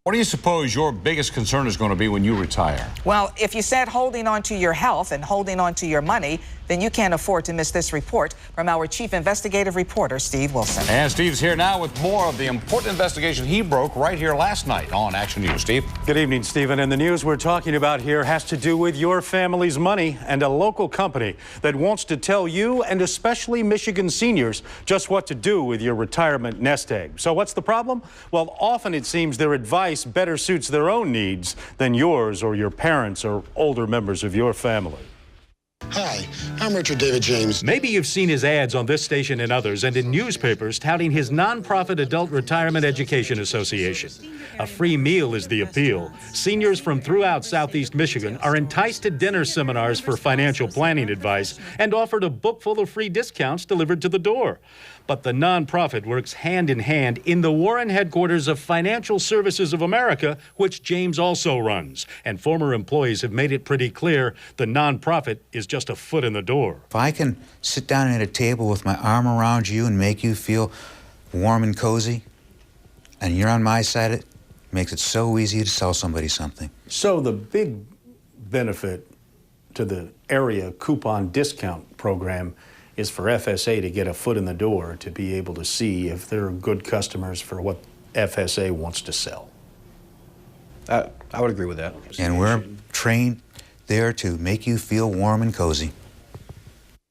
What do you suppose your biggest concern is going to be when you retire? Well, if you said holding on to your health and holding on to your money, then you can't afford to miss this report from our chief investigative reporter, Steve Wilson. And Steve's here now with more of the important investigation he broke right here last night on Action News. Steve? Good evening, Stephen. And the news we're talking about here has to do with your family's money and a local company that wants to tell you, and especially Michigan seniors, just what to do with your retirement nest egg. So what's the problem? Well, often it seems their advice better suits their own needs than yours or your parents or older members of your family. Hi, I'm Richard David James. Maybe you've seen his ads on this station and others and in newspapers touting his nonprofit Adult Retirement Education Association. A free meal is the appeal. Seniors from throughout Southeast Michigan are enticed to dinner seminars for financial planning advice and offered a book full of free discounts delivered to the door. But the nonprofit works hand in hand in the Warren headquarters of Financial Services of America, which James also runs. And former employees have made it pretty clear the nonprofit is just a foot in the door. If I can sit down at a table with my arm around you and make you feel warm and cozy, and you're on my side, it makes it so easy to sell somebody something. So the big benefit to the area coupon discount program is for FSA to get a foot in the door, to be able to see if they're good customers for what FSA wants to sell. I would agree with that. And we're trained there to make you feel warm and cozy.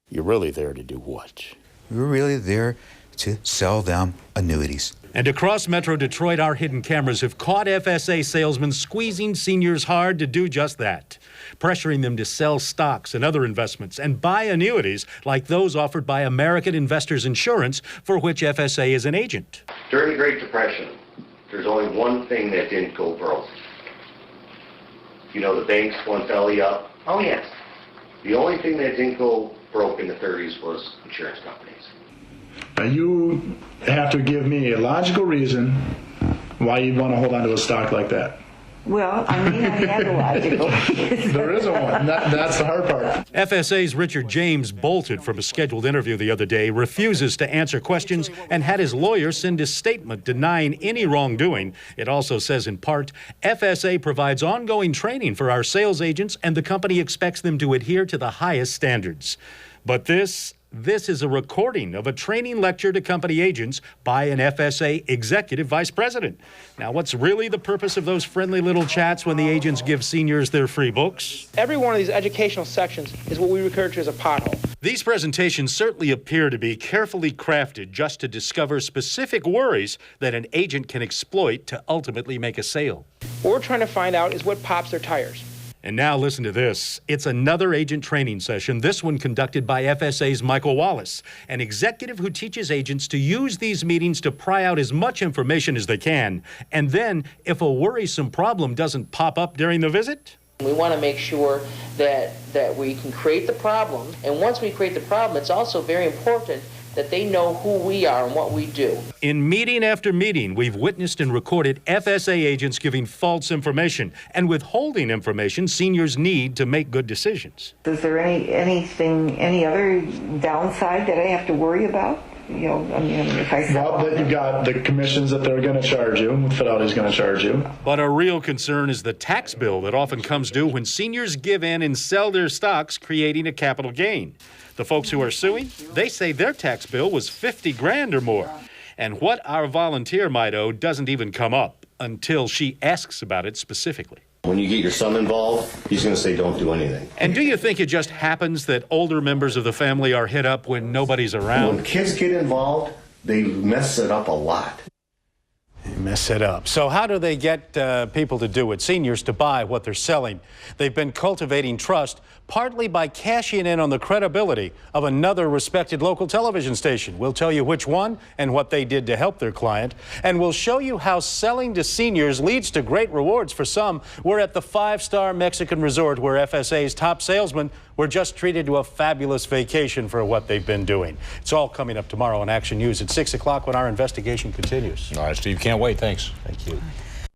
You're really there to do what? We're really there to sell them annuities. And across Metro Detroit, our hidden cameras have caught FSA salesmen squeezing seniors hard to do just that, pressuring them to sell stocks and other investments and buy annuities like those offered by American Investors Insurance, for which FSA is an agent. During the Great Depression, there's only one thing that didn't go broke. You know, the banks went belly up. Oh, yes. The only thing that didn't go broke in the 30s was insurance companies. Now you have to give me a logical reason why you'd want to hold on to a stock like that. Well, I may not have a logical reason. There isn't one. That's the hard part. FSA's Richard James bolted from a scheduled interview the other day, refuses to answer questions, and had his lawyer send a statement denying any wrongdoing. It also says, in part, FSA provides ongoing training for our sales agents, and the company expects them to adhere to the highest standards. But this is a recording of a training lecture to company agents by an FSA executive vice president. Now, what's really the purpose of those friendly little chats when the agents give seniors their free books? Every one of these educational sections is what we refer to as a pothole. These presentations certainly appear to be carefully crafted just to discover specific worries that an agent can exploit to ultimately make a sale. What we're trying to find out is what pops their tires. And now listen to this. It's another agent training session, this one conducted by FSA's Michael Wallace, an executive who teaches agents to use these meetings to pry out as much information as they can. And then, if a worrisome problem doesn't pop up during the visit, we want to make sure that we can create the problem. And once we create the problem, it's also very important that they know who we are and what we do. In meeting after meeting, we've witnessed and recorded FSA agents giving false information and withholding information seniors need to make good decisions. Is there any other downside that I have to worry about? You know, I mean, if I sell. Well, you've got the commissions that they're going to charge you, Fidelity's going to charge you. But a real concern is the tax bill that often comes due when seniors give in and sell their stocks, creating a capital gain. The folks who are suing, they say their tax bill was 50 grand or more. And what our volunteer might owe doesn't even come up until she asks about it specifically. When you get your son involved, he's going to say don't do anything. And do you think it just happens that older members of the family are hit up when nobody's around? When kids get involved, they mess it up a lot. Mess it up. So how do they get people to do it, seniors to buy what they're selling? They've been cultivating trust partly by cashing in on the credibility of another respected local television station. We'll tell you which one and what they did to help their client. And we'll show you how selling to seniors leads to great rewards for some. We're at the 5-star Mexican resort where FSA's top salesmen were just treated to a fabulous vacation for what they've been doing. It's all coming up tomorrow on Action News at 6 o'clock when our investigation continues. All right, Steve, can't wait. Thanks. Thank you.